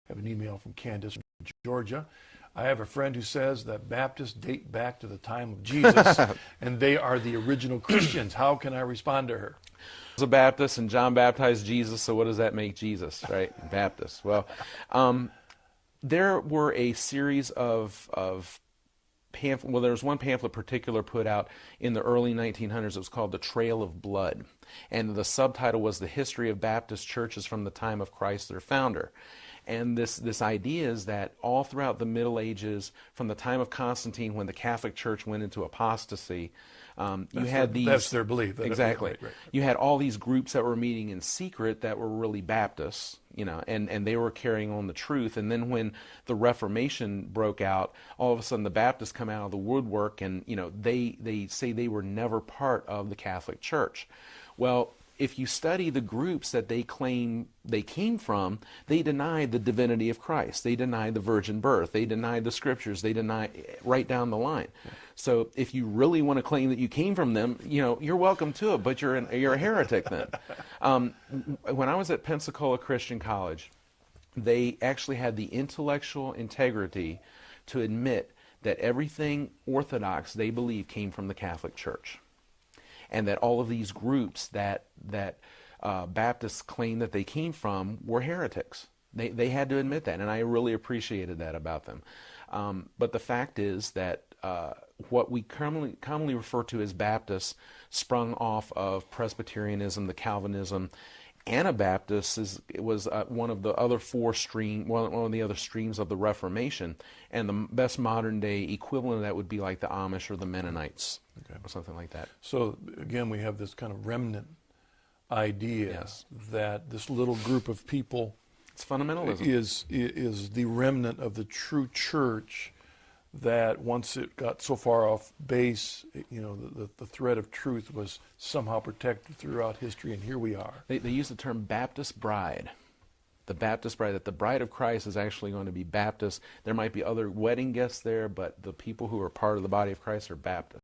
I have an email from Candace from Georgia. I have a friend who says that Baptists date back to the time of Jesus and they are the original Christians. How can I respond to her? I was a Baptist and John baptized Jesus, so what does that make Jesus, right? Baptist. Well, there were a series of pamphlet. Well, there was one pamphlet particular put out in the early 1900s. It was called The Trail of Blood, and the subtitle was The History of Baptist Churches from the Time of Christ, their founder. And this idea is that all throughout the Middle Ages, from the time of Constantine, when the Catholic Church went into apostasy, you had these... That's their belief. Exactly. Right. You had all these groups that were meeting in secret that were really Baptists, and they were carrying on the truth. And then when the Reformation broke out, all of a sudden the Baptists come out of the woodwork, and they say they were never part of the Catholic Church. Well, if you study the groups that they claim they came from, they deny the divinity of Christ. They deny the virgin birth. They deny the scriptures. They deny right down the line. Yeah. So if you really want to claim that you came from them, you're welcome to it, but you're a heretic then. When I was at Pensacola Christian College, they actually had the intellectual integrity to admit that everything Orthodox they believe came from the Catholic Church. And that all of these groups that Baptists claim that they came from were heretics. They had to admit that, and I really appreciated that about them. But the fact is that what we commonly refer to as Baptists sprung off of Presbyterianism, the Calvinism. Anabaptists was one of the other one of the other streams of the Reformation, and the best modern day equivalent of that would be like the Amish or the Mennonites, or something like that. So again, we have this kind of remnant idea Yes. that this little group of people It's fundamentalism. is the remnant of the true church. That once it got so far off base, the thread of truth was somehow protected throughout history, and here we are. They use the term Baptist bride. The Baptist bride, that the bride of Christ is actually going to be Baptist. There might be other wedding guests there, but the people who are part of the body of Christ are Baptist.